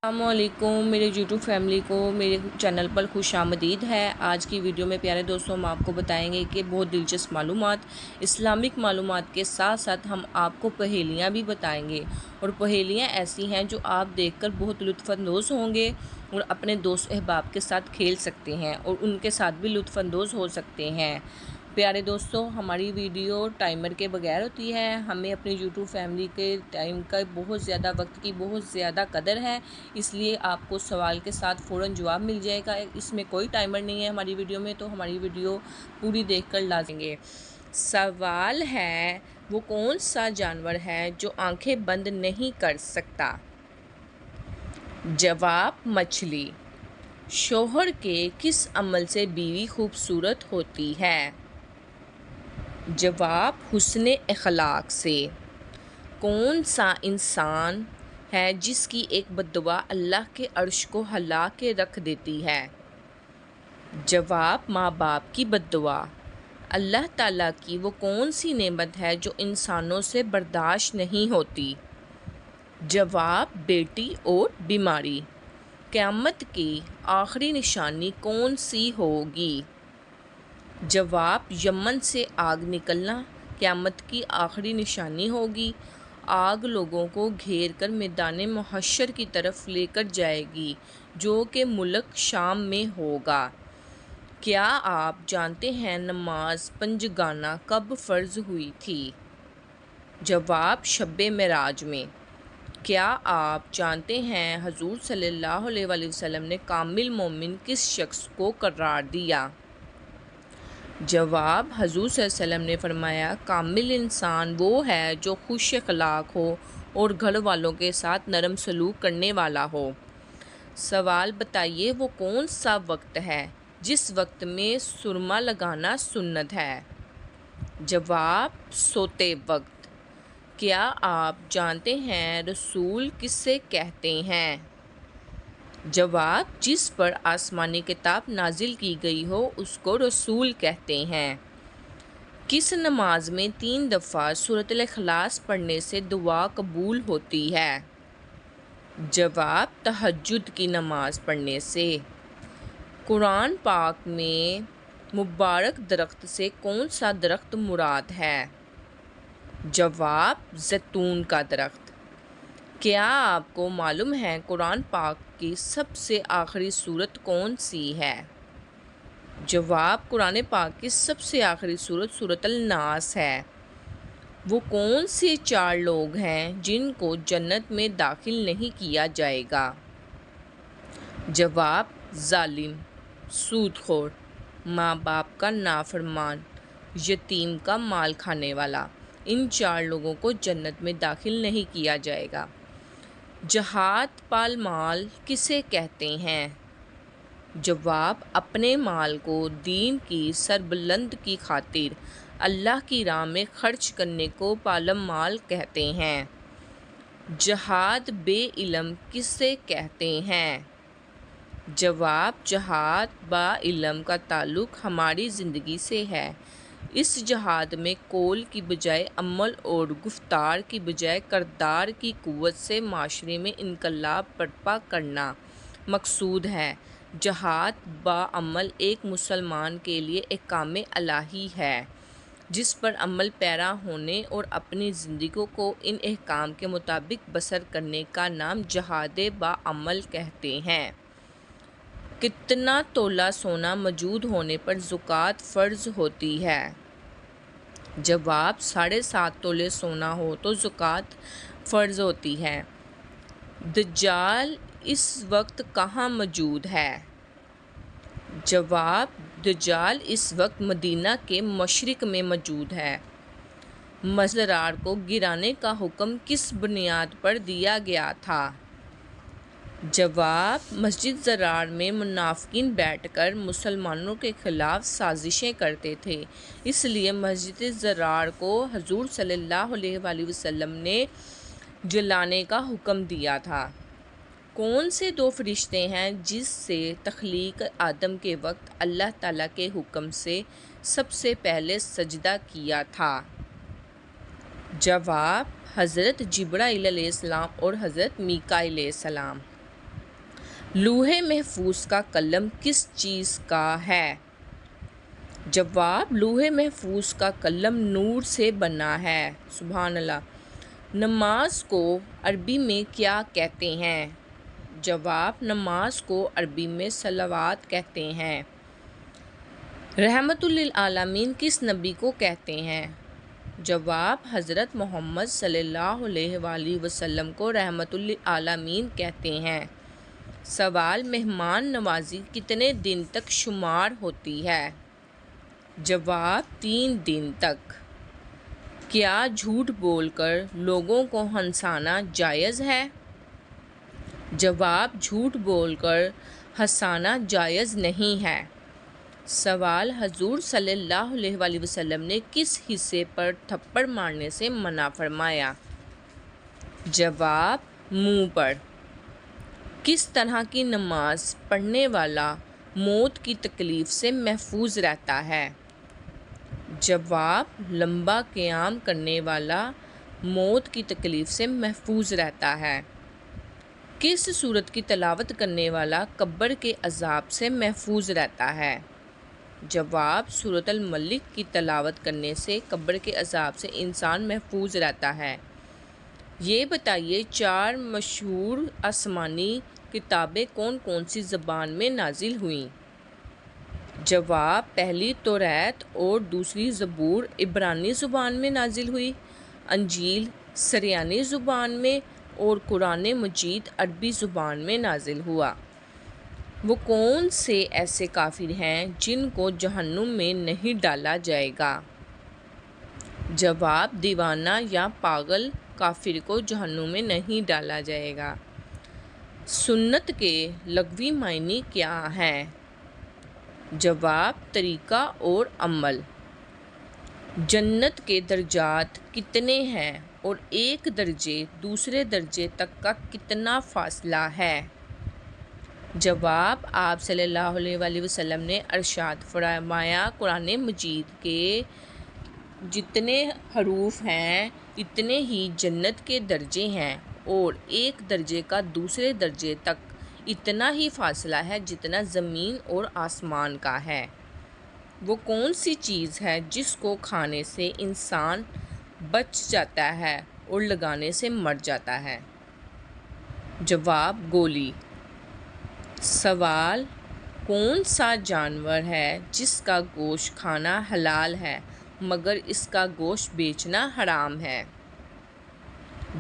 السلام علیکم میرے یوٹیوب فیملی کو میرے چینل پر خوش آمدید ہے۔ آج کی ویڈیو میں پیارے دوستوں ہم آپ کو بتائیں گے کہ بہت دلچسپ معلومات، اسلامک معلومات کے ساتھ ساتھ ہم آپ کو پہیلیاں بھی بتائیں گے، اور پہیلیاں ایسی ہیں جو آپ دیکھ کر بہت لطف اندوز ہوں گے اور اپنے دوست احباب کے ساتھ کھیل سکتے ہیں اور ان کے ساتھ بھی لطف اندوز ہو سکتے ہیں۔ پیارے دوستوں، ہماری ویڈیو ٹائمر کے بغیر ہوتی ہے۔ ہمیں اپنے یوٹیوب فیملی کے ٹائم کا بہت زیادہ وقت کی بہت زیادہ قدر ہے، اس لیے آپ کو سوال کے ساتھ فوراً جواب مل جائے گا۔ اس میں کوئی ٹائمر نہیں ہے ہماری ویڈیو میں، تو ہماری ویڈیو پوری دیکھ کر لازم گے۔ سوال ہے، وہ کون سا جانور ہے جو آنکھیں بند نہیں کر سکتا؟ جواب: مچھلی۔ شوہر کے کس عمل سے بیوی خوبصورت ہوتی ہے؟ جواب: حسن اخلاق سے۔ کون سا انسان ہے جس کی ایک بددعا اللہ کے عرش کو ہلا کے رکھ دیتی ہے؟ جواب: ماں باپ کی بددعا۔ اللہ تعالیٰ کی وہ کون سی نعمت ہے جو انسانوں سے برداشت نہیں ہوتی؟ جواب: بیٹی اور بیماری۔ قیامت کی آخری نشانی کون سی ہوگی؟ جواب: یمن سے آگ نکلنا قیامت کی آخری نشانی ہوگی۔ آگ لوگوں کو گھیر کر میدان محشر کی طرف لے کر جائے گی، جو کہ ملک شام میں ہوگا۔ کیا آپ جانتے ہیں نماز پنجگانہ کب فرض ہوئی تھی؟ جواب: شب معراج میں۔ کیا آپ جانتے ہیں حضور صلی اللہ علیہ وآلہ وسلم نے کامل مومن کس شخص کو قرار دیا؟ جواب: حضور صلی اللہ علیہ وسلم نے فرمایا، کامل انسان وہ ہے جو خوش اخلاق ہو اور گھر والوں کے ساتھ نرم سلوک کرنے والا ہو۔ سوال: بتائیے وہ کون سا وقت ہے جس وقت میں سرما لگانا سنت ہے؟ جواب: سوتے وقت۔ کیا آپ جانتے ہیں رسول کسے کہتے ہیں؟ جواب: جس پر آسمانی کتاب نازل کی گئی ہو اس کو رسول کہتے ہیں۔ کس نماز میں 3 دفعہ سورۃ الاخلاص پڑھنے سے دعا قبول ہوتی ہے؟ جواب: تہجد کی نماز پڑھنے سے۔ قرآن پاک میں مبارک درخت سے کون سا درخت مراد ہے؟ جواب: زیتون کا درخت۔ کیا آپ کو معلوم ہے قرآن پاک کی سب سے آخری سورت کون سی ہے؟ جواب: قرآن پاک کی سب سے آخری سورت سورۃ الناس ہے۔ وہ کون سے 4 لوگ ہیں جن کو جنت میں داخل نہیں کیا جائے گا؟ جواب: ظالم، سود خور، ماں باپ کا نافرمان، یتیم کا مال کھانے والا، ان 4 لوگوں کو جنت میں داخل نہیں کیا جائے گا۔ جہاد پالمال کسے کہتے ہیں؟ جواب: اپنے مال کو دین کی سربلند کی خاطر اللہ کی راہ میں خرچ کرنے کو پالمال کہتے ہیں۔ جہاد بے علم کسے کہتے ہیں؟ جواب: جہاد با علم کا تعلق ہماری زندگی سے ہے۔ اس جہاد میں قول کی بجائے عمل اور گفتار کی بجائے کردار کی قوت سے معاشرے میں انقلاب برپا کرنا مقصود ہے۔ جہاد با عمل ایک مسلمان کے لیے احکام الہی ہے، جس پر عمل پیرا ہونے اور اپنی زندگی کو ان احکام کے مطابق بسر کرنے کا نام جہاد با عمل کہتے ہیں۔ کتنا تولہ سونا موجود ہونے پر زکوٰۃ فرض ہوتی ہے؟ جواب: 7.5 تولے سونا ہو تو زکوٰۃ فرض ہوتی ہے۔ دجال اس وقت کہاں موجود ہے؟ جواب: دجال اس وقت مدینہ کے مشرق میں موجود ہے۔ مسجد ضرار کو گرانے کا حکم کس بنیاد پر دیا گیا تھا؟ جواب: مسجد ضرار میں منافقین بیٹھ کر مسلمانوں کے خلاف سازشیں کرتے تھے، اس لیے مسجد ضرار کو حضور صلی اللہ علیہ وآلہ وسلم نے جلانے کا حکم دیا تھا۔ کون سے 2 فرشتے ہیں جس سے تخلیق آدم کے وقت اللہ تعالیٰ کے حکم سے سب سے پہلے سجدہ کیا تھا؟ جواب: حضرت جبرائیل علیہ السلام اور حضرت میکائیل علیہ السلام۔ لوح محفوظ کا قلم کس چیز کا ہے؟ جواب، لوح محفوظ کا قلم نور سے بنا ہے۔ سبحان اللہ۔ نماز کو عربی میں کیا کہتے ہیں؟ جواب، نماز کو عربی میں صلوات کہتے ہیں۔ رحمت للعالمین کس نبی کو کہتے ہیں؟ جواب، حضرت محمد صلی اللہ علیہ وآلہ وسلم کو رحمت للعالمین کہتے ہیں۔ سوال، مہمان نوازی کتنے دن تک شمار ہوتی ہے؟ جواب، 3 دن تک۔ کیا جھوٹ بول کر لوگوں کو ہنسانا جائز ہے؟ جواب، جھوٹ بول کر ہنسانا جائز نہیں ہے۔ سوال، حضور صلی اللہ علیہ وآلہ وسلم نے کس حصے پر تھپڑ مارنے سے منع فرمایا؟ جواب، منہ پر۔ کس طرح کی نماز پڑھنے والا موت کی تکلیف سے محفوظ رہتا ہے؟ جواب، لمبا قیام کرنے والا موت کی تکلیف سے محفوظ رہتا ہے۔ کس سورت کی تلاوت کرنے والا قبر کے عذاب سے محفوظ رہتا ہے؟ جواب، سورۃ الملک کی تلاوت کرنے سے قبر کے عذاب سے انسان محفوظ رہتا ہے۔ یہ بتائیے 4 مشہور آسمانی کتابیں کون کون سی زبان میں نازل ہوئیں؟ جواب، پہلی توریت اور دوسری زبور عبرانی زبان میں نازل ہوئی، انجیل سریانی زبان میں اور قرآن مجید عربی زبان میں نازل ہوا۔ وہ کون سے ایسے کافر ہیں جن کو جہنم میں نہیں ڈالا جائے گا؟ جواب، دیوانہ یا پاگل کافر کو جہنم میں نہیں ڈالا جائے گا۔ سنت کے لغوی معنی کیا ہیں؟ جواب، طریقہ اور عمل۔ جنت کے درجات کتنے ہیں اور ایک درجے دوسرے درجے تک کا کتنا فاصلہ ہے؟ جواب، آپ صلی اللہ علیہ وآلہ وسلم نے ارشاد فرمایا، قرآن مجید کے جتنے حروف ہیں اتنے ہی جنت کے درجے ہیں اور ایک درجے کا دوسرے درجے تک اتنا ہی فاصلہ ہے جتنا زمین اور آسمان کا ہے۔ وہ کون سی چیز ہے جس کو کھانے سے انسان بچ جاتا ہے اور لگانے سے مر جاتا ہے؟ جواب، گولی۔ سوال، کون سا جانور ہے جس کا گوشت کھانا حلال ہے مگر اس کا گوشت بیچنا حرام ہے؟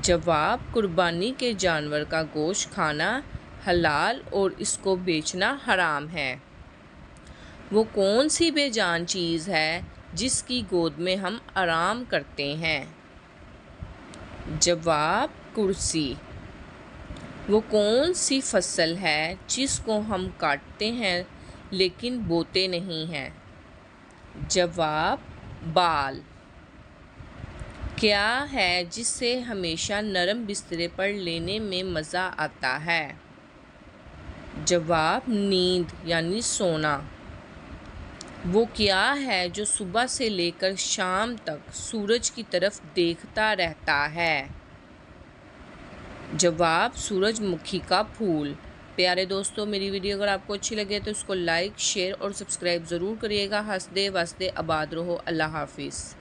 جواب، قربانی کے جانور کا گوشت کھانا حلال اور اس کو بیچنا حرام ہے۔ وہ کون سی بے جان چیز ہے جس کی گود میں ہم آرام کرتے ہیں؟ جواب، کرسی۔ وہ کون سی فصل ہے جس کو ہم کاٹتے ہیں لیکن بوتے نہیں ہیں؟ جواب، بال۔ کیا ہے جس سے ہمیشہ نرم بسترے پر لینے میں مزہ آتا ہے؟ جواب، نیند یعنی سونا۔ وہ کیا ہے جو صبح سے لے کر شام تک سورج کی طرف دیکھتا رہتا ہے؟ جواب، سورج مکھی کا پھول۔ پیارے دوستو، میری ویڈیو اگر آپ کو اچھی لگے تو اس کو لائک، شیئر اور سبسکرائب ضرور کریے گا۔ ہنسدے وسدے آباد رہو۔ اللہ حافظ۔